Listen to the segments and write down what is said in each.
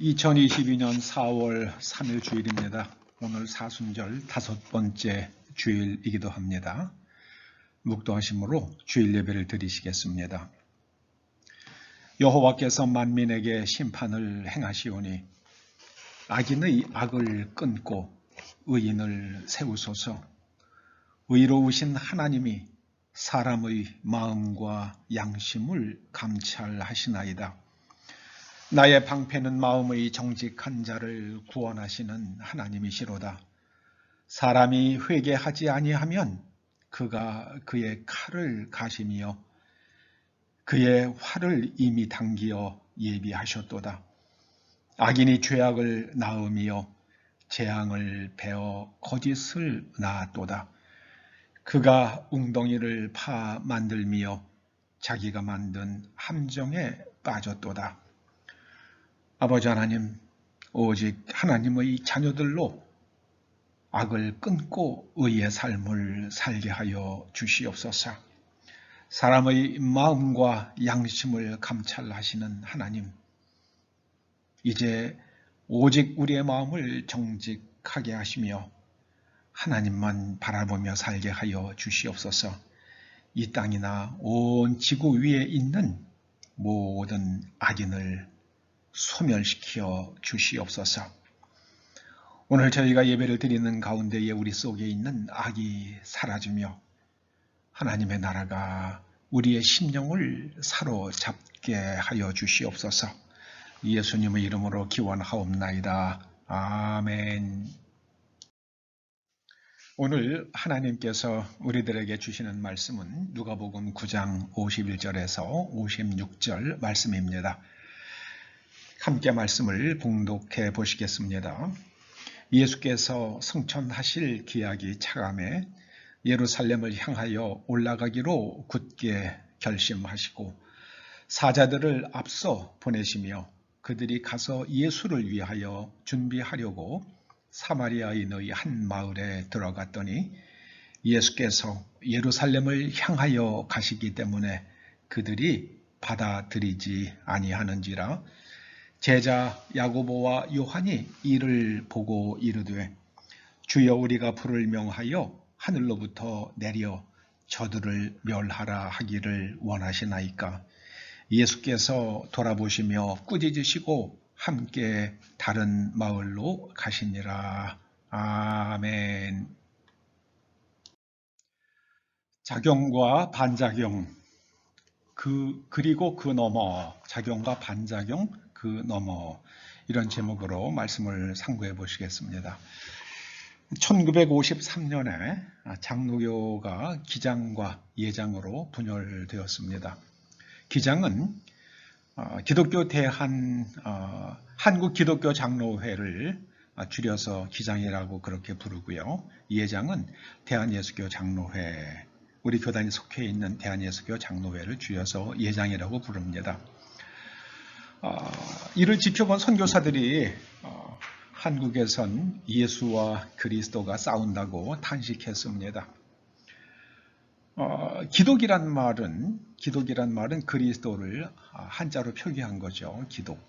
2022년 4월 3일 주일입니다. 오늘 사순절 5번째 주일이기도 합니다. 묵도하심으로 주일 예배를 드리시겠습니다. 여호와께서 만민에게 심판을 행하시오니 악인의 악을 끊고 의인을 세우소서. 의로우신 하나님이 사람의 마음과 양심을 감찰하시나이다. 나의 방패는 마음의 정직한 자를 구원하시는 하나님이시로다. 사람이 회개하지 아니하면 그가 그의 칼을 가시며 그의 활을 이미 당기어 예비하셨도다. 악인이 죄악을 낳으며 재앙을 베어 거짓을 낳았도다. 그가 웅덩이를 파 만들며 자기가 만든 함정에 빠졌도다. 아버지 하나님, 오직 하나님의 자녀들로 악을 끊고 의의 삶을 살게 하여 주시옵소서. 사람의 마음과 양심을 감찰하시는 하나님, 이제 오직 우리의 마음을 정직하게 하시며 하나님만 바라보며 살게 하여 주시옵소서. 이 땅이나 온 지구 위에 있는 모든 악인을 소멸시켜 주시옵소서. 오늘 저희가 예배를 드리는 가운데에 우리 속에 있는 악이 사라지며 하나님의 나라가 우리의 심령을 사로잡게 하여 주시옵소서. 예수님의 이름으로 기원하옵나이다. 아멘. 오늘 하나님께서 우리들에게 주시는 말씀은 누가복음 9장 51절에서 56절 말씀입니다. 함께 말씀을 봉독해 보시겠습니다. 예수께서 승천하실 기약이 차감해 예루살렘을 향하여 올라가기로 굳게 결심하시고 사자들을 앞서 보내시며 그들이 가서 예수를 위하여 준비하려고 사마리아인의 한 마을에 들어갔더니 예수께서 예루살렘을 향하여 가시기 때문에 그들이 받아들이지 아니하는지라. 제자 야고보와 요한이 이를 보고 이르되 주여 우리가 불을 명하여 하늘로부터 내려 저들을 멸하라 하기를 원하시나이까. 예수께서 돌아보시며 꾸짖으시고 함께 다른 마을로 가시니라. 아멘. 작용과 반작용, 그리고 그 너머, 작용과 반작용, 그 너머, 이런 제목으로 말씀을 상고해 보시겠습니다. 1953년에 장로교가 기장과 예장으로 분열되었습니다. 기장은 기독교 한국 기독교 장로회를 줄여서 기장이라고 그렇게 부르고요. 예장은 대한예수교 장로회, 우리 교단이 속해 있는 대한예수교 장로회를 줄여서 예장이라고 부릅니다. 이를 지켜본 선교사들이 한국에선 예수와 그리스도가 싸운다고 탄식했습니다. 기독이란 말은 그리스도를 한자로 표기한 거죠. 기독.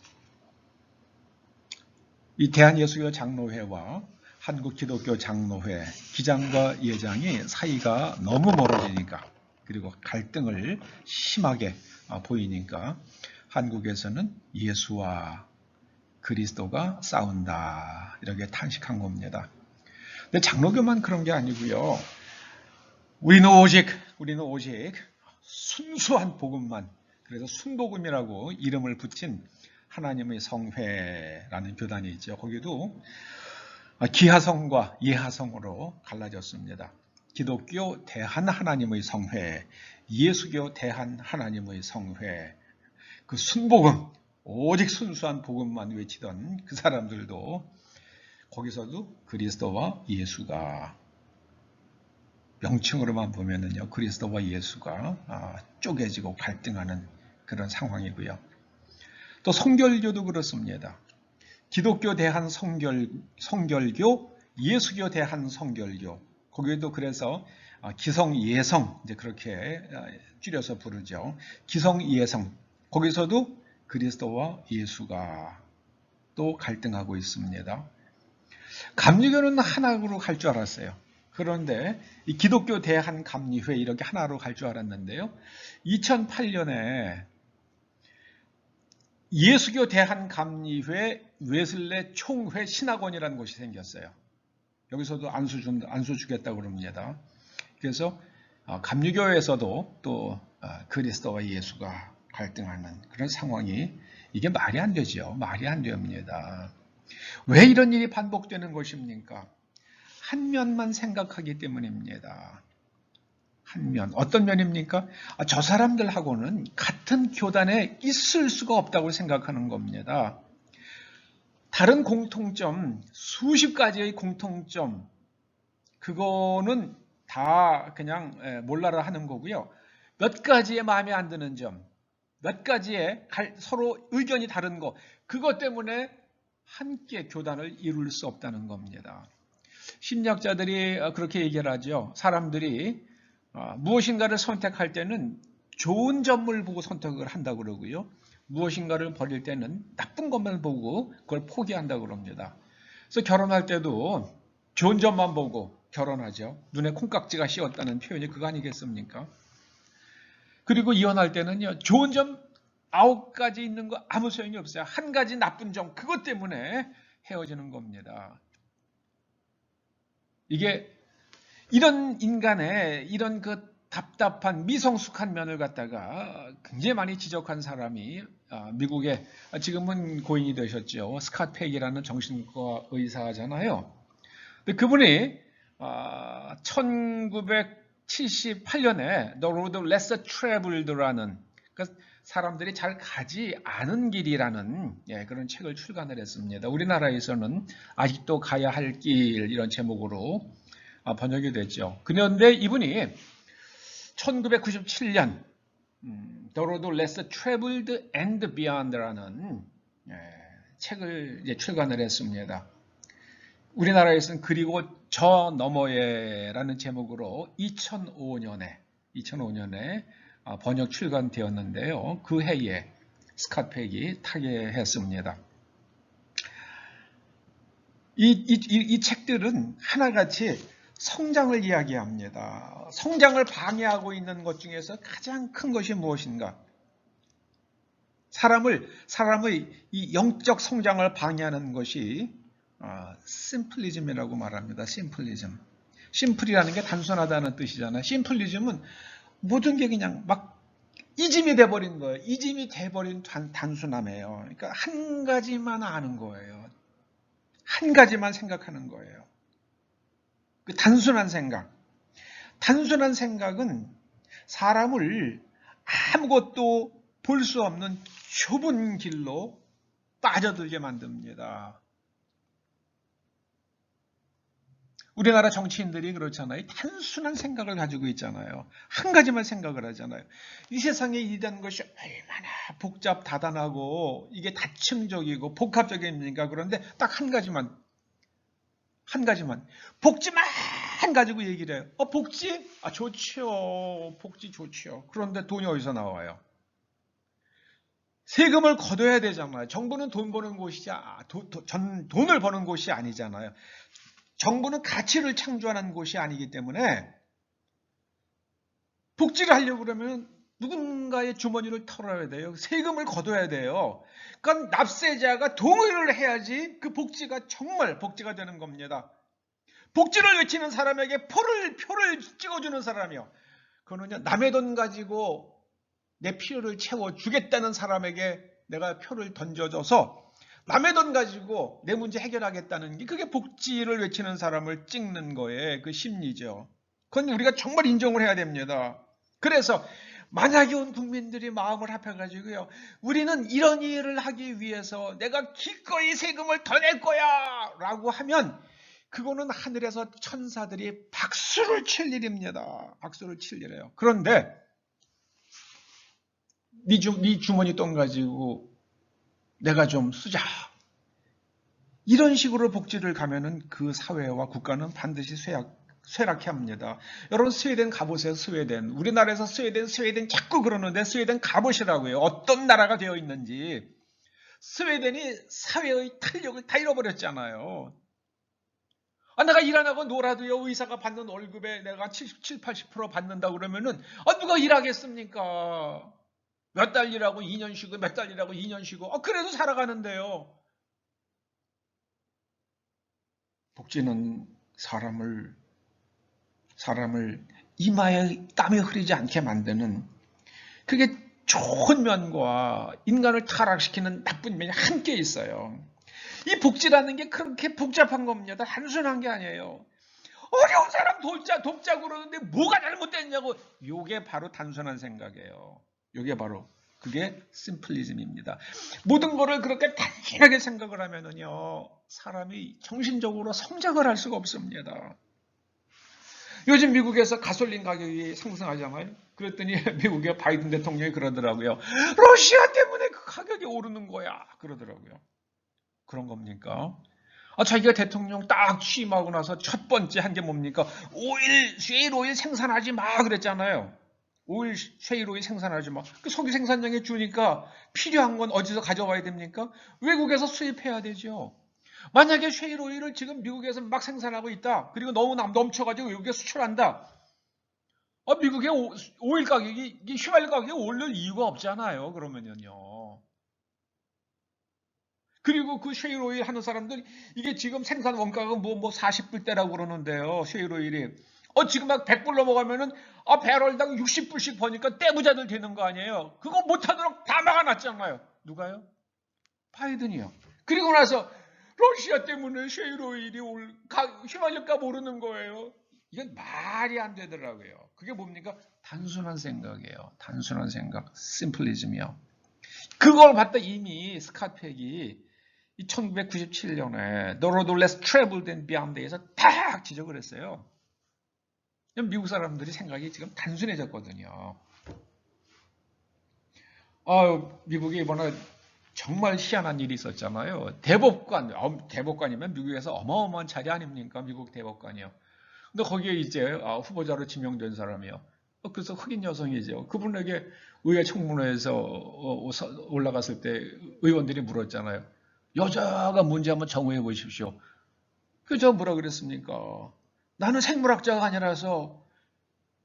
이 대한예수교 장로회와 한국 기독교 장로회, 기장과 예장이 사이가 너무 멀어지니까, 그리고 갈등을 심하게 보이니까 한국에서는 예수와 그리스도가 싸운다, 이렇게 탄식한 겁니다. 근데 장로교만 그런 게 아니고요. 우리는 오직 순수한 복음만, 그래서 순복음이라고 이름을 붙인 하나님의 성회라는 교단이 있죠. 거기도 기하성과 예하성으로 갈라졌습니다. 기독교 대한 하나님의 성회, 예수교 대한 하나님의 성회, 그 순복음, 오직 순수한 복음만 외치던 그 사람들도 거기서도 그리스도와 예수가, 명칭으로만 보면은요, 그리스도와 예수가 쪼개지고 갈등하는 그런 상황이고요. 또 성결교도 그렇습니다. 기독교 대한 성결교, 예수교 대한 성결교, 거기에도 그래서 기성예성, 이제 그렇게 줄여서 부르죠. 기성예성, 거기서도 그리스도와 예수가 또 갈등하고 있습니다. 감리교는 하나로 갈 줄 알았어요. 그런데 이 기독교 대한감리회 이렇게 하나로 갈 줄 알았는데요. 2008년에 예수교 대한감리회 웨슬레 총회 신학원이라는 곳이 생겼어요. 여기서도 안수 주겠다고 그럽니다. 그래서 감리교에서도 또 그리스도와 예수가 갈등하는 그런 상황이, 이게 말이 안 되죠. 말이 안 됩니다. 왜 이런 일이 반복되는 것입니까? 한 면만 생각하기 때문입니다. 한 면. 어떤 면입니까? 저 사람들하고는 같은 교단에 있을 수가 없다고 생각하는 겁니다. 다른 공통점, 수십 가지의 공통점, 그거는 다 그냥 몰라라 하는 거고요. 몇 가지의 마음에 안 드는 점, 몇 가지의 서로 의견이 다른 거, 그것 때문에 함께 교단을 이룰 수 없다는 겁니다. 심리학자들이 그렇게 얘기를 하죠. 사람들이 무엇인가를 선택할 때는 좋은 점을 보고 선택을 한다고 그러고요. 무엇인가를 버릴 때는 나쁜 것만 보고 그걸 포기한다고 그럽니다. 그래서 결혼할 때도 좋은 점만 보고 결혼하죠. 눈에 콩깍지가 씌었다는 표현이 그거 아니겠습니까? 그리고 이혼할 때는요, 좋은 점 9가지 있는 거 아무 소용이 없어요. 한 가지 나쁜 점, 그것 때문에 헤어지는 겁니다. 이게 이런 인간의 이런 그 답답한 미성숙한 면을 갖다가 굉장히 많이 지적한 사람이 미국에 지금은 고인이 되셨죠. 스캇 팩이라는 정신과 의사잖아요. 근데 그분이 1978년에 The Road Less Traveled라는, 그러니까 사람들이 잘 가지 않은 길이라는 그런 책을 출간을 했습니다. 우리나라에서는 아직도 가야 할 길 이런 제목으로 번역이 됐죠. 그런데 이분이 1997년 The Road Less Traveled and Beyond라는 책을 출간을 했습니다. 우리나라에서는 그리고 저 너머에라는 제목으로 2005년에 번역 출간되었는데요. 그 해에 스캇 팩이 타계했습니다. 이 책들은 하나같이 성장을 이야기합니다. 성장을 방해하고 있는 것 중에서 가장 큰 것이 무엇인가? 사람의 이 영적 성장을 방해하는 것이 심플리즘이라고 말합니다. 심플리즘. 심플이라는 게 단순하다는 뜻이잖아요. 심플리즘은 모든 게 그냥 막 이짐이 돼버린 거예요. 이짐이 돼버린 단순함이에요. 그러니까 한 가지만 아는 거예요. 한 가지만 생각하는 거예요. 그 단순한 생각. 단순한 생각은 사람을 아무것도 볼 수 없는 좁은 길로 빠져들게 만듭니다. 우리나라 정치인들이 그렇잖아요. 단순한 생각을 가지고 있잖아요. 한 가지만 생각을 하잖아요. 이 세상에 일이라는 것이 얼마나 복잡 다단하고 이게 다층적이고 복합적입니까? 그런데 딱 한 가지만 복지만 가지고 얘기를 해요. 복지? 좋지요. 복지 좋지요. 그런데 돈이 어디서 나와요? 세금을 걷어야 되잖아요. 정부는 돈 버는 곳이 돈을 버는 곳이 아니잖아요. 정부는 가치를 창조하는 곳이 아니기 때문에 복지를 하려고 그러면 누군가의 주머니를 털어야 돼요. 세금을 걷어야 돼요. 그러니까 납세자가 동의를 해야지 그 복지가 정말 복지가 되는 겁니다. 복지를 외치는 사람에게 표를 찍어주는 사람이요. 그거는요, 남의 돈 가지고 내 필요를 채워주겠다는 사람에게 내가 표를 던져줘서 남의 돈 가지고 내 문제 해결하겠다는 게, 그게 복지를 외치는 사람을 찍는 거에 그 심리죠. 그건 우리가 정말 인정을 해야 됩니다. 그래서 만약에 온 국민들이 마음을 합해가지고요, 우리는 이런 일을 하기 위해서 내가 기꺼이 세금을 더 낼 거야 라고 하면 그거는 하늘에서 천사들이 박수를 칠 일입니다. 박수를 칠 일이에요. 그런데 네 주머니 돈 가지고 내가 좀 쓰자, 이런 식으로 복지를 가면은 그 사회와 국가는 반드시 쇠락해 합니다. 여러분, 스웨덴 가보세요. 스웨덴. 우리나라에서 스웨덴 자꾸 그러는데 스웨덴 가보시라고요. 어떤 나라가 되어 있는지. 스웨덴이 사회의 탄력을 다 잃어버렸잖아요. 내가 일 안 하고 놀아도요, 의사가 받는 월급에 내가 77, 80% 받는다 그러면은, 누가 일하겠습니까? 몇 달 일하고 2년 쉬고, 몇 달 일하고 2년 쉬고, 그래도 살아가는데요. 복지는 사람을 이마에 땀이 흐르지 않게 만드는, 그게 좋은 면과 인간을 타락시키는 나쁜 면이 함께 있어요. 이 복지라는 게 그렇게 복잡한 겁니다. 단순한 게 아니에요. 어려운 사람 돕자 그러는데 뭐가 잘못됐냐고. 요게 바로 단순한 생각이에요. 요게 바로 그게 심플리즘입니다. 모든 거를 그렇게 단순하게 생각을 하면은요, 사람이 정신적으로 성장을 할 수가 없습니다. 요즘 미국에서 가솔린 가격이 상승하잖아요. 그랬더니 미국의 바이든 대통령이 그러더라고요. 러시아 때문에 그 가격이 오르는 거야. 그러더라고요. 그런 겁니까? 자기가 대통령 딱 취임하고 나서 첫 번째 한 게 뭡니까? 쉐일 오일 생산하지 마 그랬잖아요. 쉐일 오일 생산하지 마. 그 석유 생산량에 주니까 필요한 건 어디서 가져와야 됩니까? 외국에서 수입해야 되죠. 만약에 쉐일 오일을 지금 미국에서 막 생산하고 있다. 그리고 너무 넘쳐가지고 외국에 수출한다. 미국의 오일 가격이, 휘발유 가격이 오를 이유가 없잖아요. 그러면요. 그리고 그 쉐일 오일 하는 사람들, 이게 지금 생산 원가가 40불대라고 그러는데요. 쉐일 오일이. 지금 막 100불 넘어가면은, 배럴당 60불씩 버니까 떼부자들 되는 거 아니에요. 그거 못하도록 다 막아놨잖아요. 누가요? 바이든이요. 그리고 나서, 러시아 때문에 쉐일 오일이 휘발유값 오르는 거예요. 이건 말이 안 되더라고요. 그게 뭡니까? 단순한 생각이에요. 단순한 생각. 심플리즘이요. 그걸 갖다 이미 스캇팩이 1997년에 The Road Less Traveled and Beyond에서 딱 지적을 했어요. 미국 사람들이 생각이 지금 단순해졌거든요. 미국에 이번에 정말 희한한 일이 있었잖아요. 대법관이면 미국에서 어마어마한 자리 아닙니까? 미국 대법관이요. 근데 거기에 이제 후보자로 지명된 사람이요. 그래서 흑인 여성이죠. 그분에게 의회 청문회에서 올라갔을 때 의원들이 물었잖아요. 여자가 뭔지 한번 정의해 보십시오. 그저 뭐라 그랬습니까? 나는 생물학자가 아니라서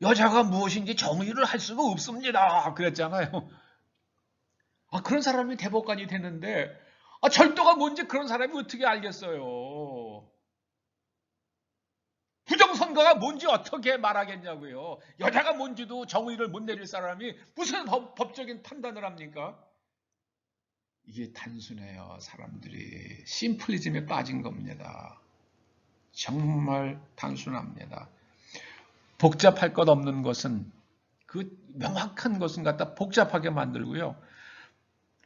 여자가 무엇인지 정의를 할 수가 없습니다. 그랬잖아요. 그런 사람이 대법관이 되는데, 절도가 뭔지 그런 사람이 어떻게 알겠어요? 부정선거가 뭔지 어떻게 말하겠냐고요. 여자가 뭔지도 정의를 못 내릴 사람이 무슨 법적인 판단을 합니까? 이게 단순해요. 사람들이 심플리즘에 빠진 겁니다. 정말 단순합니다. 복잡할 것 없는 것은, 그 명확한 것은 갖다 복잡하게 만들고요.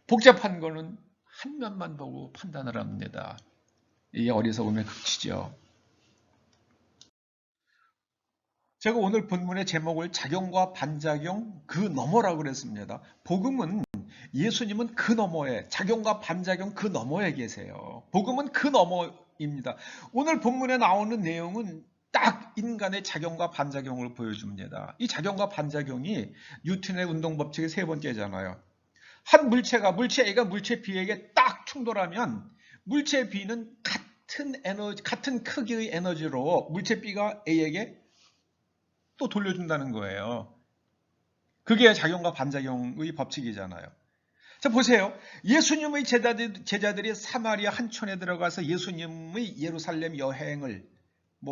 복잡한 거는 한 면만 보고 판단을 합니다. 이게 어리석음의 극치죠. 제가 오늘 본문의 제목을 작용과 반작용 그 너머라고 그랬습니다. 복음은, 예수님은 그 너머에, 작용과 반작용 그 너머에 계세요. 복음은 그 너머입니다. 오늘 본문에 나오는 내용은 딱 인간의 작용과 반작용을 보여줍니다. 이 작용과 반작용이 뉴턴의 운동법칙의 세 번째잖아요. 한 물체가, 물체 A가 물체 B에게 딱 충돌하면 물체 B는 같은 크기의 에너지로 물체 B가 A에게 또 돌려준다는 거예요. 그게 작용과 반작용의 법칙이잖아요. 자, 보세요. 예수님의 제자들이 사마리아 한촌에 들어가서 예수님의 예루살렘 여행을,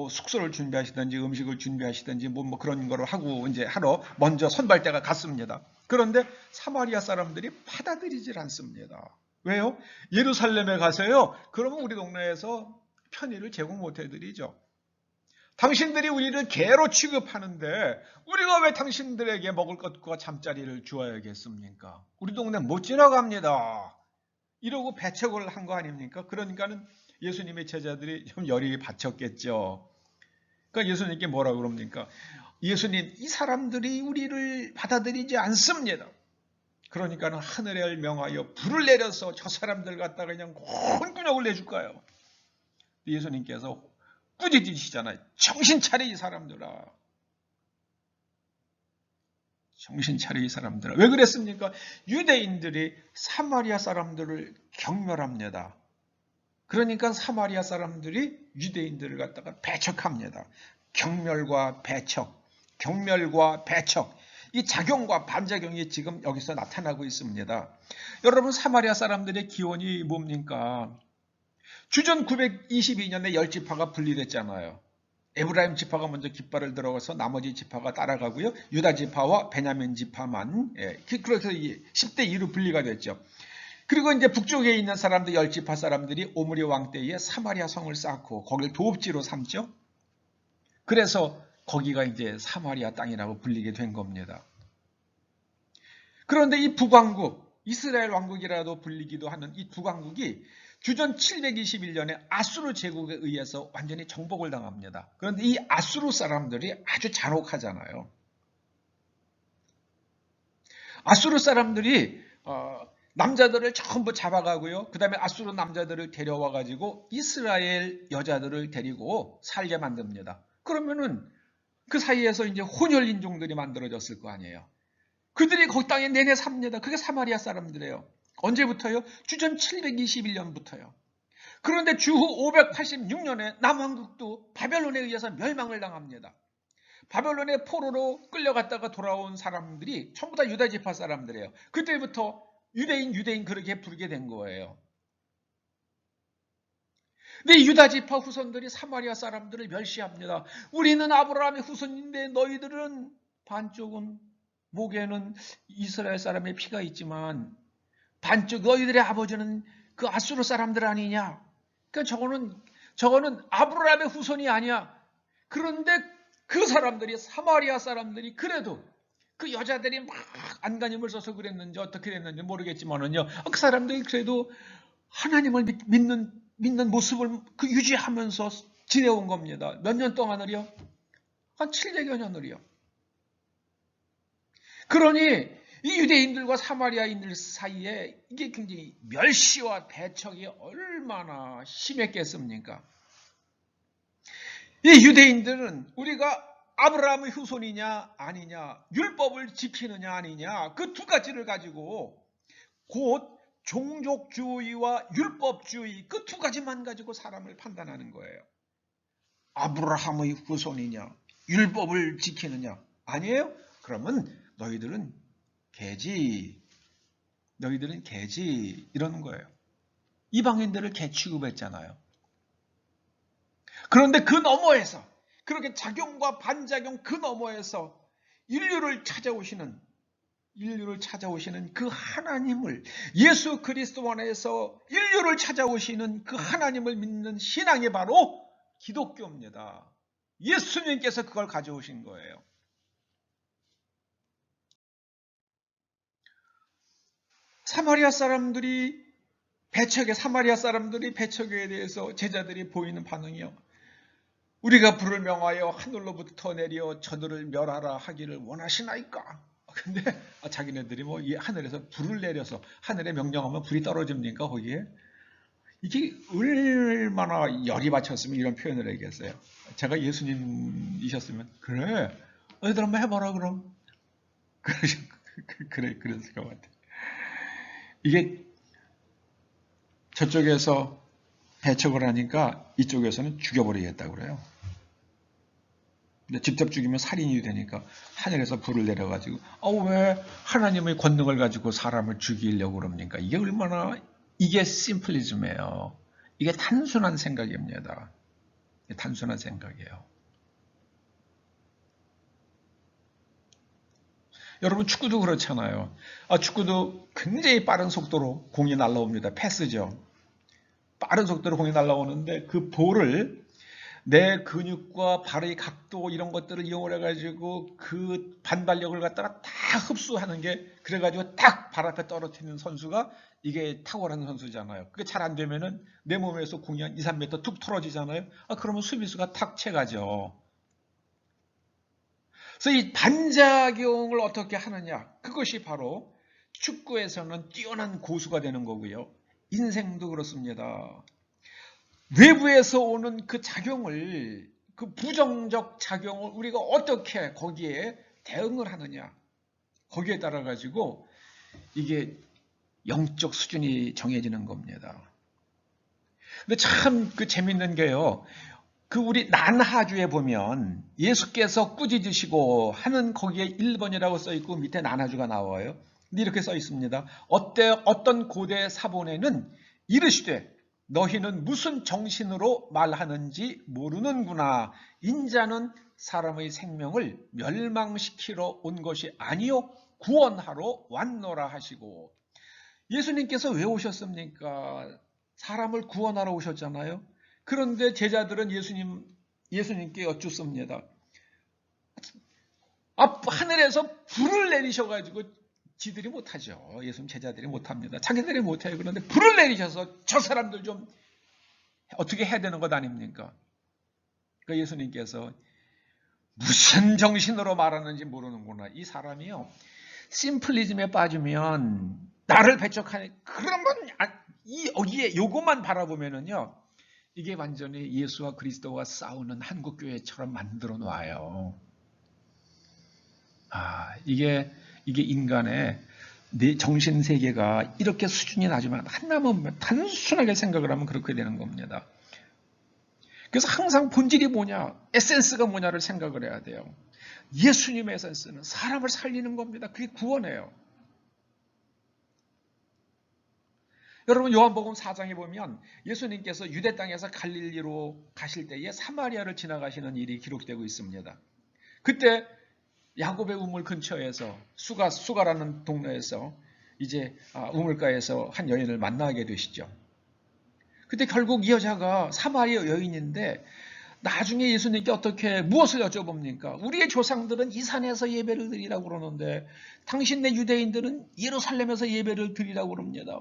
숙소를 준비하시든지 음식을 준비하시든지 그런 거를 하고 이제 하러 먼저 선발대가 갔습니다. 그런데 사마리아 사람들이 받아들이질 않습니다. 왜요? 예루살렘에 가서요, 그러면 우리 동네에서 편의를 제공 못 해드리죠. 당신들이 우리를 개로 취급하는데 우리가 왜 당신들에게 먹을 것과 잠자리를 주어야겠습니까? 우리 동네 못 지나갑니다. 이러고 배척을 한 거 아닙니까? 그러니까는 예수님의 제자들이 좀 열이 받쳤겠죠. 그러니까 예수님께 뭐라고 그럽니까? 예수님, 이 사람들이 우리를 받아들이지 않습니다. 그러니까는 하늘에 명하여 불을 내려서 저 사람들 갖다가 그냥 혼구녕을 내줄까요? 예수님께서 꾸짖으시잖아요. 정신 차려 이 사람들아. 정신 차려 이 사람들은. 왜 그랬습니까? 유대인들이 사마리아 사람들을 경멸합니다. 그러니까 사마리아 사람들이 유대인들을 갖다가 배척합니다. 경멸과 배척, 경멸과 배척. 이 작용과 반작용이 지금 여기서 나타나고 있습니다. 여러분, 사마리아 사람들의 기원이 뭡니까? 주전 922년에 10지파가 분리됐잖아요. 에브라임 지파가 먼저 깃발을 들어가서 나머지 지파가 따라가고요. 유다 지파와 베냐민 지파만 그래서 10대 2로 분리가 됐죠. 그리고 이제 북쪽에 있는 사람들 10지파 사람들이 오므리 왕 때에 사마리아 성을 쌓고 거기를 도읍지로 삼죠. 그래서 거기가 이제 사마리아 땅이라고 불리게 된 겁니다. 그런데 이 북왕국, 이스라엘 왕국이라도 불리기도 하는 이 북왕국이 주전 721년에 아수르 제국에 의해서 완전히 정복을 당합니다. 그런데 이 아수르 사람들이 아주 잔혹하잖아요. 아수르 사람들이 남자들을 전부 잡아가고요. 그 다음에 아수르 남자들을 데려와가지고 이스라엘 여자들을 데리고 살게 만듭니다. 그러면은 그 사이에서 이제 혼혈 인종들이 만들어졌을 거 아니에요. 그들이 거기 땅에 내내 삽니다. 그게 사마리아 사람들이에요. 언제부터요? 주전 721년부터요. 그런데 주후 586년에 남왕국도 바벨론에 의해서 멸망을 당합니다. 바벨론의 포로로 끌려갔다가 돌아온 사람들이 전부 다 유다 지파 사람들이에요. 그때부터 유대인 그렇게 부르게 된 거예요. 근데 유다 지파 후손들이 사마리아 사람들을 멸시합니다. 우리는 아브라함의 후손인데 너희들은 반쪽은 목에는 이스라엘 사람의 피가 있지만 반쪽 너희들의 아버지는 그 아수르 사람들 아니냐? 그러니까 저거는 아브라함의 후손이 아니야. 그런데 그 사람들이 사마리아 사람들이 그래도 그 여자들이 막 안간힘을 써서 그랬는지 어떻게 됐는지 모르겠지만은요. 그 사람들이 그래도 하나님을 믿는 모습을 그 유지하면서 지내온 겁니다. 몇 년 동안을요? 한 700여 년을요. 그러니 이 유대인들과 사마리아인들 사이에 이게 굉장히 멸시와 배척이 얼마나 심했겠습니까? 이 유대인들은 우리가 아브라함의 후손이냐 아니냐, 율법을 지키느냐 아니냐, 그 두 가지를 가지고 곧 종족주의와 율법주의 그 두 가지만 가지고 사람을 판단하는 거예요. 아브라함의 후손이냐, 율법을 지키느냐 아니에요? 그러면 너희들은 개지 이러는 거예요. 이방인들을 개 취급했잖아요. 그런데 그 너머에서 그렇게 작용과 반작용 그 너머에서 인류를 찾아오시는 그 하나님을, 예수 그리스도 안에서 인류를 찾아오시는 그 하나님을 믿는 신앙이 바로 기독교입니다. 예수님께서 그걸 가져오신 거예요. 사마리아 사람들이 배척에 대해서 제자들이 보이는 반응이요. 우리가 불을 명하여 하늘로부터 내려 저들을 멸하라 하기를 원하시나이까? 근데 자기네들이 뭐 이 하늘에서 불을 내려서 하늘에 명령하면 불이 떨어집니까 거기에? 이게 얼마나 열이 받쳤으면 이런 표현을 하겠어요. 제가 예수님이셨으면 그래 너희들 한번 해봐라 그럼. 그랬을 것 같아요. 이게 저쪽에서 배척을 하니까 이쪽에서는 죽여버리겠다고 그래요. 근데 직접 죽이면 살인이 되니까 하늘에서 불을 내려가지고 왜 하나님의 권능을 가지고 사람을 죽이려고 그럽니까? 이게 심플리즘이에요. 이게 단순한 생각입니다. 단순한 생각이에요. 여러분 축구도 그렇잖아요. 축구도 굉장히 빠른 속도로 공이 날아옵니다. 패스죠. 빠른 속도로 공이 날아오는데 그 볼을 내 근육과 발의 각도 이런 것들을 이용을 해가지고 그 반발력을 갖다가 다 흡수하는 게 그래가지고 딱 발 앞에 떨어뜨리는 선수가 이게 탁월한 선수잖아요. 그게 잘 안 되면은 내 몸에서 공이 한 2, 3m 툭 털어지잖아요. 그러면 수비수가 탁 채가죠. 그래서 이 반작용을 어떻게 하느냐, 그것이 바로 축구에서는 뛰어난 고수가 되는 거고요. 인생도 그렇습니다. 외부에서 오는 그 작용을, 그 부정적 작용을 우리가 어떻게 거기에 대응을 하느냐. 거기에 따라 가지고 이게 영적 수준이 정해지는 겁니다. 근데 참 그 재밌는 게요. 그 우리 난하주에 보면 예수께서 꾸짖으시고 하는 거기에 1번이라고 써 있고 밑에 난하주가 나와요. 근데 이렇게 써 있습니다. 어떤 고대 사본에는 이르시되 너희는 무슨 정신으로 말하는지 모르는구나. 인자는 사람의 생명을 멸망시키러 온 것이 아니요 구원하러 왔노라 하시고. 예수님께서 왜 오셨습니까? 사람을 구원하러 오셨잖아요. 그런데 제자들은 예수님께 여쭙습니다. 하늘에서 불을 내리셔가지고 지들이 못하죠. 예수님 제자들이 못합니다. 자기들이 못해요. 그런데 불을 내리셔서 저 사람들 좀 어떻게 해야 되는 것 아닙니까? 그러니까 예수님께서 무슨 정신으로 말하는지 모르는구나. 이 사람이요. 심플리즘에 빠지면 나를 배척하는 그런 건 여기에 요것만 바라보면은요. 이게 완전히 예수와 그리스도와 싸우는 한국교회처럼 만들어 놔요. 이게 인간의 내 정신세계가 이렇게 수준이 낮으면 하나만 단순하게 생각을 하면 그렇게 되는 겁니다. 그래서 항상 본질이 뭐냐, 에센스가 뭐냐를 생각을 해야 돼요. 예수님의 에센스는 사람을 살리는 겁니다. 그게 구원이에요. 여러분 요한복음 4장에 보면 예수님께서 유대 땅에서 갈릴리로 가실 때에 사마리아를 지나가시는 일이 기록되고 있습니다. 그때 야곱의 우물 근처에서 수가라는 동네에서 이제 우물가에서 한 여인을 만나게 되시죠. 그때 결국 이 여자가 사마리아 여인인데 나중에 예수님께 무엇을 여쭤봅니까? 우리의 조상들은 이 산에서 예배를 드리라고 그러는데 당신네 유대인들은 예루살렘에서 예배를 드리라고 그럽니다.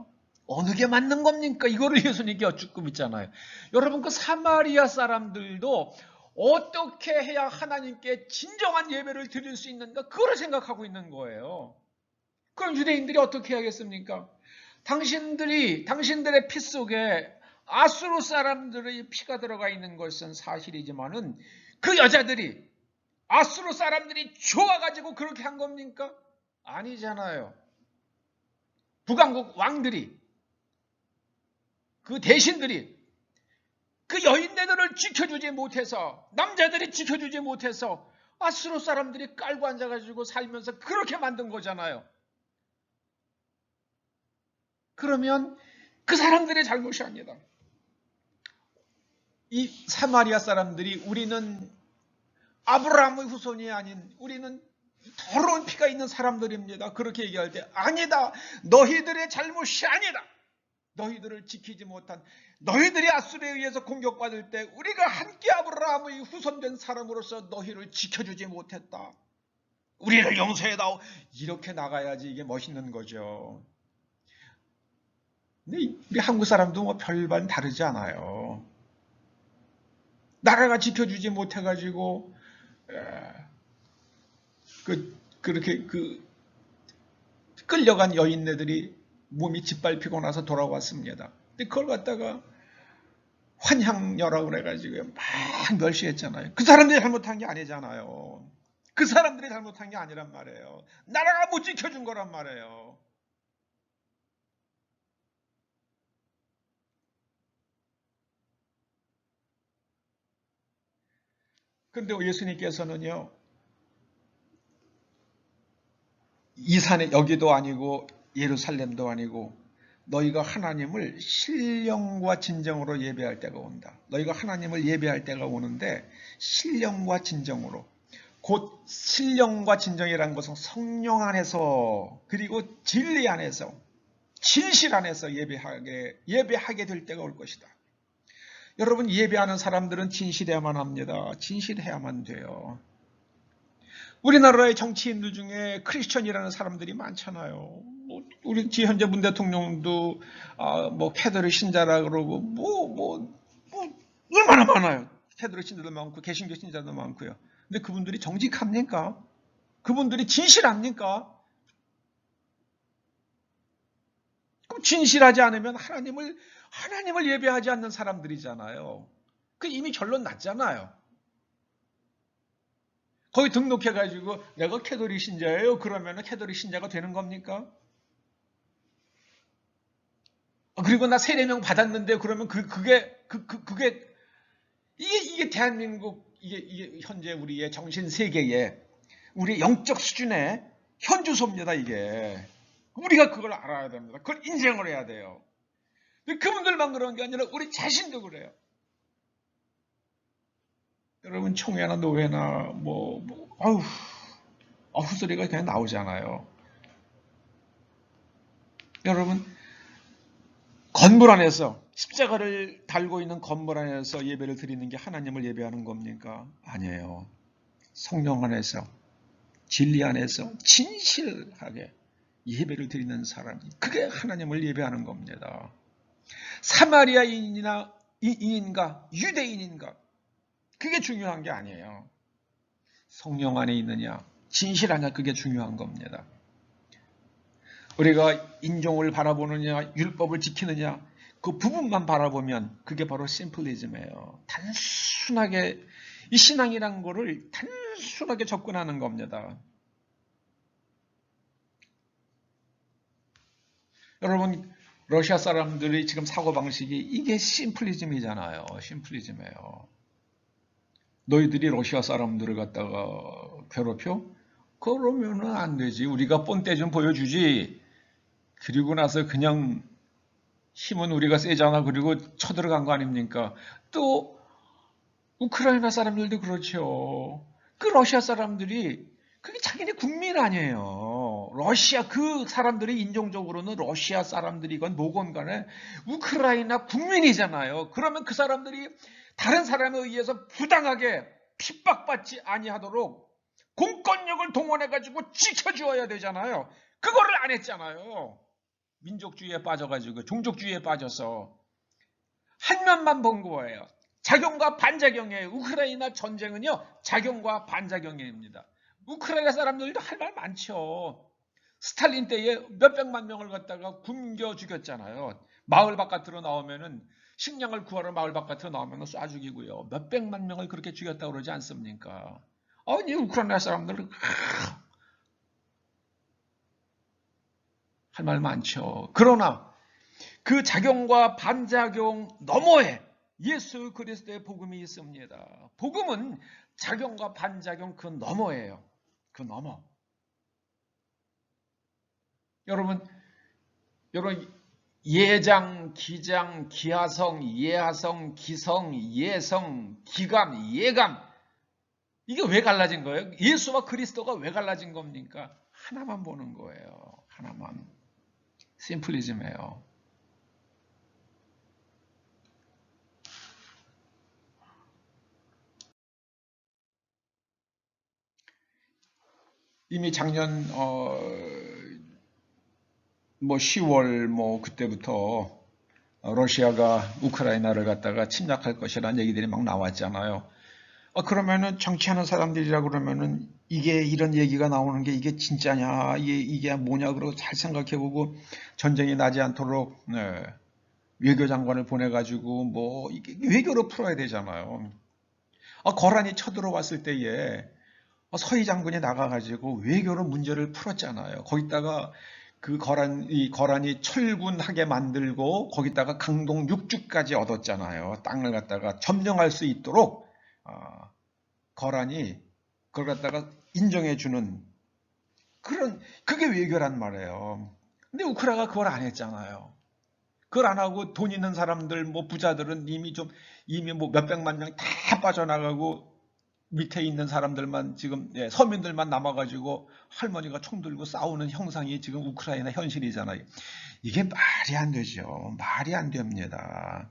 어느 게 맞는 겁니까? 이거를 예수님께 여쭙고 있잖아요. 여러분 그 사마리아 사람들도 어떻게 해야 하나님께 진정한 예배를 드릴 수 있는가? 그걸 생각하고 있는 거예요. 그럼 유대인들이 어떻게 해야겠습니까? 당신들의 피 속에 아수르 사람들의 피가 들어가 있는 것은 사실이지만은 그 여자들이 아수르 사람들이 좋아가지고 그렇게 한 겁니까? 아니잖아요. 북왕국 왕들이 그 대신들이 그 여인네들을 지켜주지 못해서 남자들이 지켜주지 못해서 아수르 사람들이 깔고 앉아가지고 살면서 그렇게 만든 거잖아요. 그러면 그 사람들의 잘못이 아니다. 이 사마리아 사람들이 우리는 아브라함의 후손이 아닌 우리는 더러운 피가 있는 사람들입니다. 그렇게 얘기할 때 아니다. 너희들의 잘못이 아니다. 너희들을 지키지 못한 너희들이 아수르에 의해서 공격받을 때 우리가 함께 아브라함의 후손된 사람으로서 너희를 지켜주지 못했다. 우리를 용서해다오. 이렇게 나가야지 이게 멋있는 거죠. 근데 우리 한국 사람도 뭐 별반 다르지 않아요. 나라가 지켜주지 못해가지고 그렇게 끌려간 여인네들이 몸이 짓밟히고 나서 돌아왔습니다. 근데 그걸 갖다가 환향녀라고 그래가지고 막 멸시했잖아요. 그 사람들이 잘못한 게 아니잖아요. 그 사람들이 잘못한 게 아니란 말이에요. 나라가 못 지켜준 거란 말이에요. 그런데 예수님께서는요. 이 산에 여기도 아니고 예루살렘도 아니고 너희가 하나님을 신령과 진정으로 예배할 때가 온다. 너희가 하나님을 예배할 때가 오는데 신령과 진정으로. 곧 신령과 진정이라는 것은 성령 안에서 그리고 진리 안에서 진실 안에서 예배하게 될 때가 올 것이다. 여러분 예배하는 사람들은 진실해야만 합니다. 진실해야만 돼요. 우리나라의 정치인들 중에 크리스천이라는 사람들이 많잖아요. 우리 현재 문 대통령도 캐더릭 신자라 그러고 얼마나 많아요. 캐더릭 신자도 많고 개신교 신자도 많고요. 근데 그분들이 정직합니까? 그분들이 진실합니까? 그럼 진실하지 않으면 하나님을 예배하지 않는 사람들이잖아요. 그 이미 결론 났잖아요. 거기 등록해가지고 내가 캐톨릭 신자예요. 그러면 캐톨릭 신자가 되는 겁니까? 그리고 나 세례명 받았는데 그러면 그게 이게 대한민국 이게 현재 우리의 정신 세계에 우리 영적 수준의 현주소입니다. 이게 우리가 그걸 알아야 됩니다. 그걸 인정을 해야 돼요. 그분들만 그런 게 아니라 우리 자신도 그래요. 여러분 총회나 노회나 헛소리가 그냥 나오잖아요. 여러분 건물 안에서 십자가를 달고 있는 건물 안에서 예배를 드리는 게 하나님을 예배하는 겁니까? 아니에요. 성령 안에서 진리 안에서 진실하게 예배를 드리는 사람이 그게 하나님을 예배하는 겁니다. 사마리아인인가 유대인인가 그게 중요한 게 아니에요. 성령 안에 있느냐 진실하냐 그게 중요한 겁니다. 우리가 인종을 바라보느냐 율법을 지키느냐 그 부분만 바라보면 그게 바로 심플리즘이에요. 단순하게 이 신앙이란 거를 단순하게 접근하는 겁니다. 여러분 러시아 사람들이 지금 사고방식이 이게 심플리즘이잖아요. 심플리즘이에요. 너희들이 러시아 사람들을 갖다가 괴롭혀? 그러면은 안 되지. 우리가 본때 좀 보여주지. 그리고 나서 그냥 힘은 우리가 세잖아. 그리고 쳐들어간 거 아닙니까? 또 우크라이나 사람들도 그렇죠. 그 러시아 사람들이 그게 자기네 국민 아니에요. 러시아 그 사람들이 인종적으로는 러시아 사람들이건 뭐건 간에 우크라이나 국민이잖아요. 그러면 그 사람들이 다른 사람에 의해서 부당하게 핍박받지 아니하도록 공권력을 동원해가지고 지켜주어야 되잖아요. 그거를 안 했잖아요. 민족주의에 빠져가지고 종족주의에 빠져서 한 면만 본 거예요. 작용과 반작용이에요. 우크라이나 전쟁은요. 작용과 반작용입니다. 우크라이나 사람들도 할 말 많죠. 스탈린 때에 몇백만 명을 갖다가 굶겨 죽였잖아요. 마을 바깥으로 나오면은 식량을 구하러 마을 바깥으로 나오면 쏴 죽이고요. 몇백만 명을 그렇게 죽였다고 그러지 않습니까? 아니 우크라이나 사람들은 할 말 많죠. 그러나 그 작용과 반작용 너머에 예수 그리스도의 복음이 있습니다. 복음은 작용과 반작용 그 너머예요. 그 너머. 여러분 예장, 기장, 기하성, 예하성, 기성, 예성, 기감, 예감 이게 왜 갈라진 거예요? 예수와 그리스도가 왜 갈라진 겁니까? 하나만 보는 거예요. 하나만. 심플리즘이에요. 이미 작년 10월 그때부터 러시아가 우크라이나를 갖다가 침략할 것이라는 얘기들이 막 나왔잖아요. 그러면은 정치하는 사람들이라 그러면은 이게 이런 얘기가 나오는 게 이게 진짜냐, 이게 뭐냐 그러고 잘 생각해보고 전쟁이 나지 않도록 외교장관을 보내가지고 이게 외교로 풀어야 되잖아요. 거란이 쳐들어왔을 때에 서희 장군이 나가가지고 외교로 문제를 풀었잖아요. 거기다가 그 거란이 철군하게 만들고 거기다가 강동 6주까지 얻었잖아요. 땅을 갖다가 점령할 수 있도록 거란이 그걸 갖다가 인정해주는 그게 외교란 말이에요. 근데 우크라이나가 그걸 안 했잖아요. 그걸 안 하고 돈 있는 사람들, 부자들은 이미 몇백만 명 다 빠져나가고 밑에 있는 사람들만 지금 서민들만 남아가지고 할머니가 총 들고 싸우는 형상이 지금 우크라이나 현실이잖아요. 이게 말이 안 되죠. 말이 안 됩니다.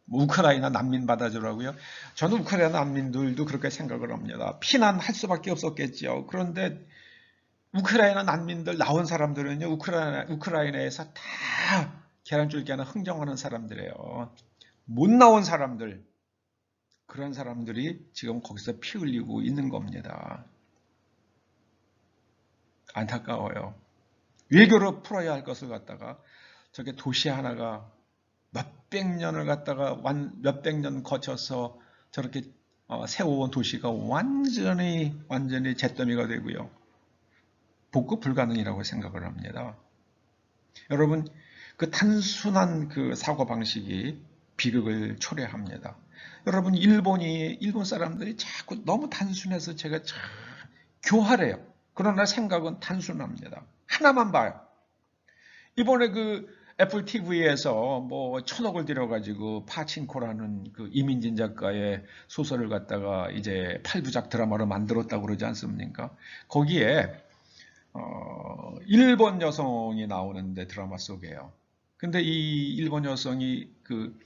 우크라이나 난민 받아주라고요? 저는 우크라이나 난민들도 그렇게 생각을 합니다. 피난할 수밖에 없었겠죠. 그런데 우크라이나 난민들 나온 사람들은요, 우크라이나에서 다 계란줄기하나 흥정하는 사람들이에요. 못 나온 사람들, 그런 사람들이 지금 거기서 피 흘리고 있는 겁니다. 안타까워요. 외교로 풀어야 할 것을 갖다가 저게 도시 하나가 몇백 년을 갖다가 몇백 년 거쳐서 저렇게 세워온 도시가 완전히 잿더미가 되고요. 복구 불가능이라고 생각을 합니다. 여러분, 그 단순한 그 사고방식이 비극을 초래합니다. 여러분, 일본 사람들이 자꾸 너무 단순해서 제가 참 교활해요. 그러나 생각은 단순합니다. 하나만 봐요. 이번에 그 애플 TV에서 뭐 1,000억을 들여가지고 파친코라는 그 이민진 작가의 소설을 갖다가 이제 8부작 드라마로 만들었다고 그러지 않습니까? 거기에 일본 여성이 나오는데 드라마 속에요. 근데 이 일본 여성이 그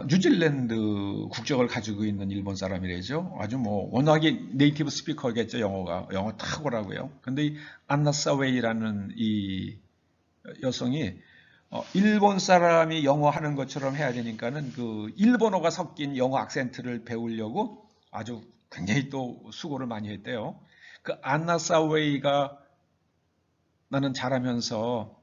뉴질랜드 국적을 가지고 있는 일본 사람이래죠. 아주 뭐 워낙에 네이티브 스피커겠죠. 영어 탁월하고요. 근데 이 안나 사웨이라는 이 여성이 일본 사람이 영어 하는 것처럼 해야 되니까는 그 일본어가 섞인 영어 악센트를 배우려고 아주 굉장히 또 수고를 많이 했대요. 그 안나 사웨이가 나는 잘하면서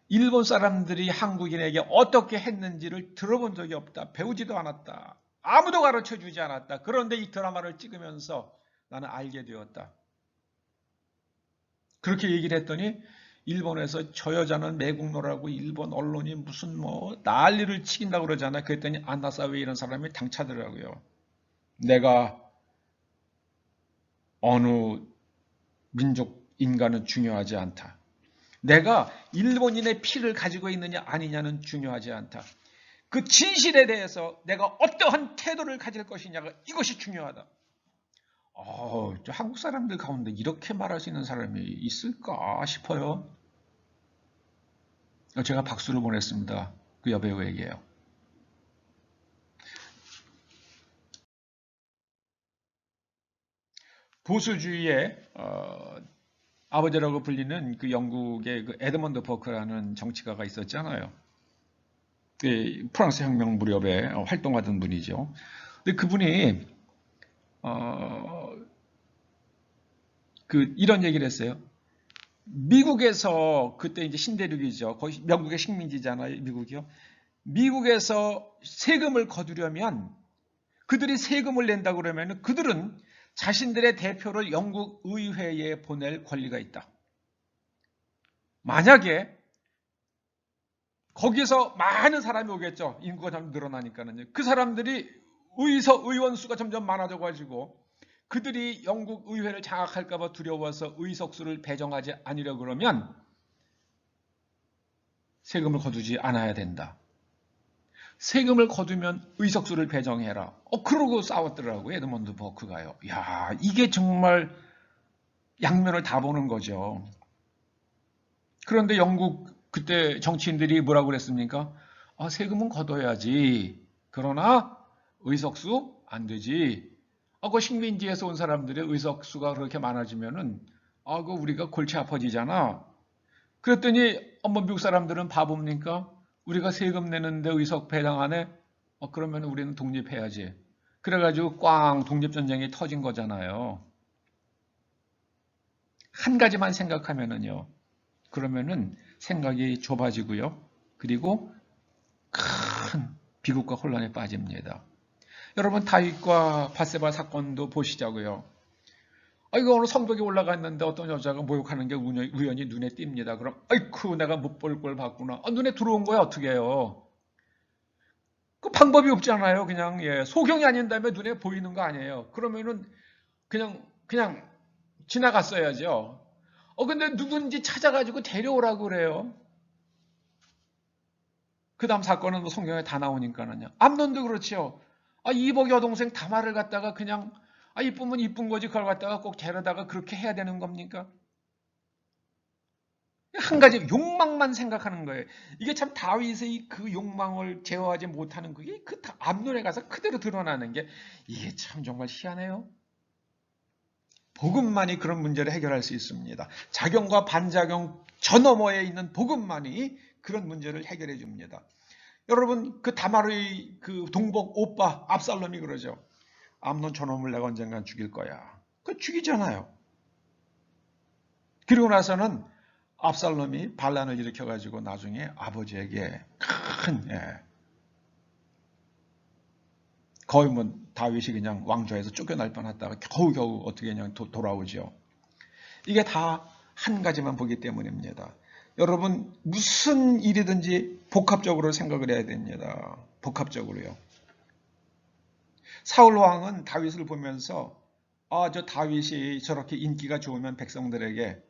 일본 사람들이 한국인에게 어떻게 했는지를 들어본 적이 없다. 배우지도 않았다. 아무도 가르쳐 주지 않았다. 그런데 이 드라마를 찍으면서 나는 알게 되었다. 그렇게 얘기를 했더니 일본에서 저 여자는 매국노라고 일본 언론이 무슨 뭐 난리를 치긴다고 그러잖아요. 그랬더니 안나사웨 이런 사람이 당차더라고요. 내가 어느 민족 인간은 중요하지 않다. 내가 일본인의 피를 가지고 있느냐 아니냐는 중요하지 않다. 그 진실에 대해서 내가 어떠한 태도를 가질 것이냐가 이것이 중요하다. 한국 사람들 가운데 이렇게 말할 수 있는 사람이 있을까 싶어요. 제가 박수를 보냈습니다. 그 여배우에게요. 보수주의의 아버지라고 불리는 그 영국의 그 에드먼드 버크라는 정치가가 있었잖아요. 그 프랑스 혁명 무렵에 활동하던 분이죠. 근데 그분이 이런 얘기를 했어요. 미국에서 그때 이제 신대륙이죠. 거의 영국의 식민지잖아요. 미국이요. 미국에서 세금을 거두려면 그들이 세금을 낸다 그러면 그들은 자신들의 대표를 영국 의회에 보낼 권리가 있다. 만약에 거기서 많은 사람이 오겠죠. 인구가 점점 늘어나니까는요. 그 사람들이 의원 수가 점점 많아져 가지고 그들이 영국 의회를 장악할까 봐 두려워서 의석수를 배정하지 않으려 그러면 세금을 거두지 않아야 된다. 세금을 거두면 의석수를 배정해라. 그러고 싸웠더라고요. 에드먼드 버크가요. 야, 이게 정말 양면을 다 보는 거죠. 그런데 영국 그때 정치인들이 뭐라고 그랬습니까? 세금은 거둬야지. 그러나 의석수 안 되지. 그 식민지에서 온 사람들의 의석수가 그렇게 많아지면은 그 우리가 골치 아파지잖아. 그랬더니 미국 사람들은 바보입니까? 우리가 세금 내는데 의석 배당 안 해? 그러면 우리는 독립해야지. 그래가지고 꽝 독립전쟁이 터진 거잖아요. 한 가지만 생각하면은요. 그러면은 생각이 좁아지고요. 그리고 큰 비극과 혼란에 빠집니다. 여러분 다윗과 밧세바 사건도 보시자고요. 이거 어느 성벽에 올라갔는데 어떤 여자가 모욕하는 게 우연히 눈에 띕니다. 그럼 아이쿠 내가 못 볼 걸 봤구나. 눈에 들어온 거야 어떻게 해요? 그 방법이 없잖아요. 그냥 소경이 아닌 다음에 눈에 보이는 거 아니에요. 그러면은 그냥 지나갔어야죠. 근데 누군지 찾아가지고 데려오라고 그래요. 그 다음 사건은 뭐 성경에 다 나오니까는요. 암논도 그렇지요. 이복 여동생 다말을 갖다가 그냥 이쁘면 이쁜 거지 그걸 갖다가 꼭 데려다가 그렇게 해야 되는 겁니까? 한 가지 욕망만 생각하는 거예요. 이게 참 다윗의 그 욕망을 제어하지 못하는 그게 그 암논에 가서 그대로 드러나는 게 이게 참 정말 희한해요. 복음만이 그런 문제를 해결할 수 있습니다. 작용과 반작용 저 너머에 있는 복음만이 그런 문제를 해결해 줍니다. 여러분 그 다말의 그 동복 오빠 압살롬이 그러죠. 암논 저놈을 내가 언젠간 죽일 거야. 그 죽이잖아요. 그리고 나서는 압살롬이 반란을 일으켜가지고 나중에 아버지에게 큰 거의 뭐 다윗이 그냥 왕좌에서 쫓겨날 뻔하다가 겨우겨우 어떻게 그냥 돌아오죠. 이게 다 한 가지만 보기 때문입니다. 여러분 무슨 일이든지 복합적으로 생각을 해야 됩니다. 복합적으로요. 사울 왕은 다윗을 보면서 저 다윗이 저렇게 인기가 좋으면 백성들에게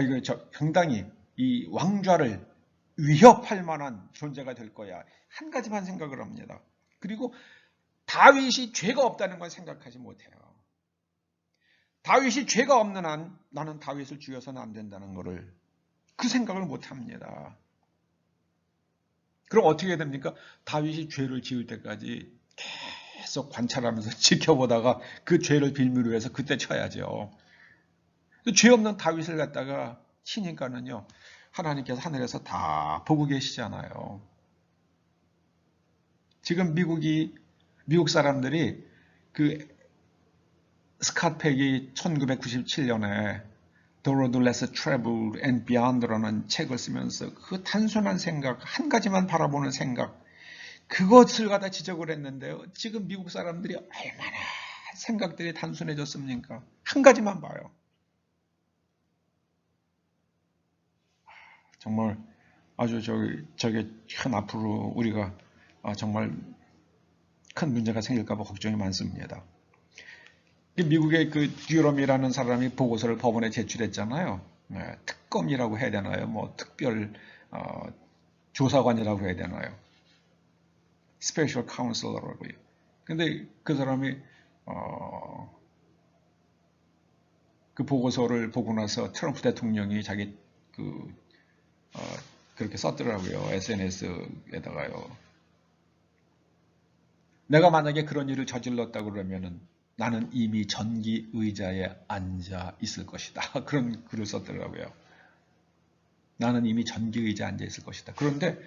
이거 상당히 이 왕좌를 위협할 만한 존재가 될 거야. 한 가지만 생각을 합니다. 그리고 다윗이 죄가 없다는 건 생각하지 못해요. 다윗이 죄가 없는 한 나는 다윗을 죽여서는 안 된다는 것을 그 생각을 못합니다. 그럼 어떻게 해야 됩니까? 다윗이 죄를 지을 때까지 계속 관찰하면서 지켜보다가 그 죄를 빌미로 해서 그때 쳐야죠. 죄 없는 다윗을 갖다가 치니까는요, 하나님께서 하늘에서 다 보고 계시잖아요. 지금 미국 사람들이 그 스캇팩이 1997년에 The Road Less Traveled and Beyond라는 책을 쓰면서 그 단순한 생각, 한 가지만 바라보는 생각, 그것을 갖다 지적을 했는데요. 지금 미국 사람들이 얼마나 생각들이 단순해졌습니까? 한 가지만 봐요. 정말 아주 저게 큰 앞으로 우리가 정말 큰 문제가 생길까 봐 걱정이 많습니다. 미국의 그 듀럼이라는 사람이 보고서를 법원에 제출했잖아요. 특검이라고 해야 되나요? 뭐 특별 조사관이라고 해야 되나요? 스페셜 카운슬러라고요. 근데 그 사람이 그 보고서를 보고 나서 트럼프 대통령이 자기 그렇게 썼더라고요. SNS에다가요. 내가 만약에 그런 일을 저질렀다고 그러면은 나는 이미 전기 의자에 앉아 있을 것이다. 그런 글을 썼더라고요. 나는 이미 전기 의자에 앉아 있을 것이다. 그런데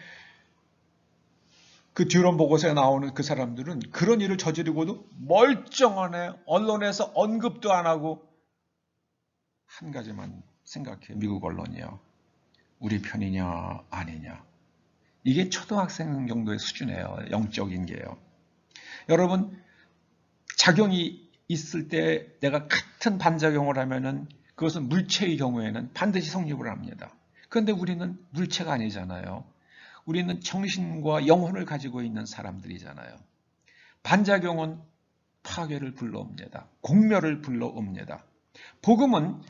그 듀럼 보고서에 나오는 그 사람들은 그런 일을 저지르고도 멀쩡하네. 언론에서 언급도 안 하고 한 가지만 생각해. 미국 언론이요. 우리 편이냐 아니냐. 이게 초등학생 정도의 수준이에요. 영적인 게요. 여러분 작용이 있을 때 내가 같은 반작용을 하면은 그것은 물체의 경우에는 반드시 성립을 합니다. 그런데 우리는 물체가 아니잖아요. 우리는 정신과 영혼을 가지고 있는 사람들이잖아요. 반작용은 파괴를 불러옵니다. 공멸을 불러옵니다. 복음은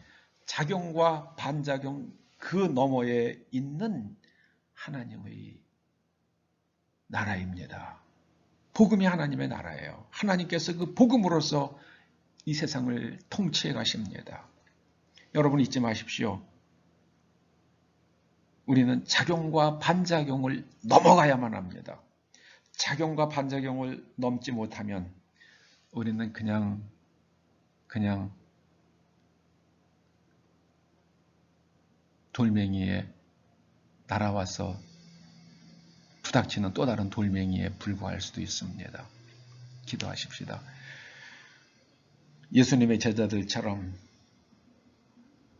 작용과 반작용 그 너머에 있는 하나님의 나라입니다. 복음이 하나님의 나라예요. 하나님께서 그 복음으로서 이 세상을 통치해 가십니다. 여러분 잊지 마십시오. 우리는 작용과 반작용을 넘어가야만 합니다. 작용과 반작용을 넘지 못하면 우리는 그냥 돌멩이에 날아와서 부닥치는 또 다른 돌멩이에 불과할 수도 있습니다. 기도하십시다. 예수님의 제자들처럼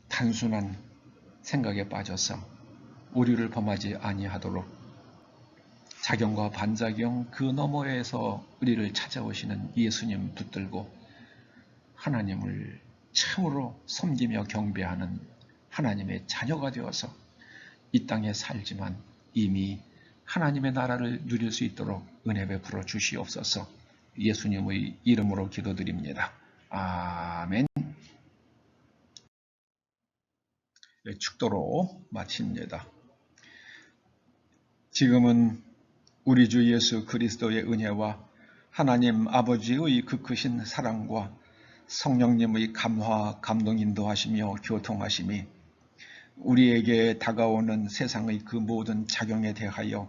단순한 생각에 빠져서 오류를 범하지 아니하도록 작용과 반작용 그 너머에서 우리를 찾아오시는 예수님 붙들고 하나님을 참으로 섬기며 경배하는 하나님의 자녀가 되어서 이 땅에 살지만 이미 하나님의 나라를 누릴 수 있도록 은혜 베풀어 주시옵소서. 예수님의 이름으로 기도드립니다. 아멘. 축도로 마칩니다. 지금은 우리 주 예수 그리스도의 은혜와 하나님 아버지의 그 크신 사랑과 성령님의 감화, 감동 인도하시며 교통하심이 우리에게 다가오는 세상의 그 모든 작용에 대하여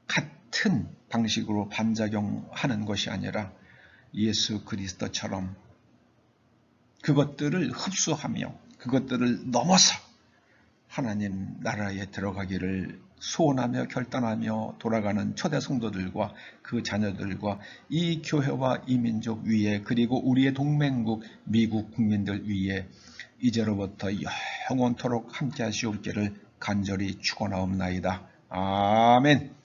같은 방식으로 반작용하는 것이 아니라 예수 그리스도처럼 그것들을 흡수하며 그것들을 넘어서 하나님 나라에 들어가기를 소원하며 결단하며 돌아가는 초대 성도들과 그 자녀들과 이 교회와 이 민족 위에 그리고 우리의 동맹국 미국 국민들 위에 이제로부터 영원토록 함께 하시옵기를 간절히 축원하옵나이다. 아멘.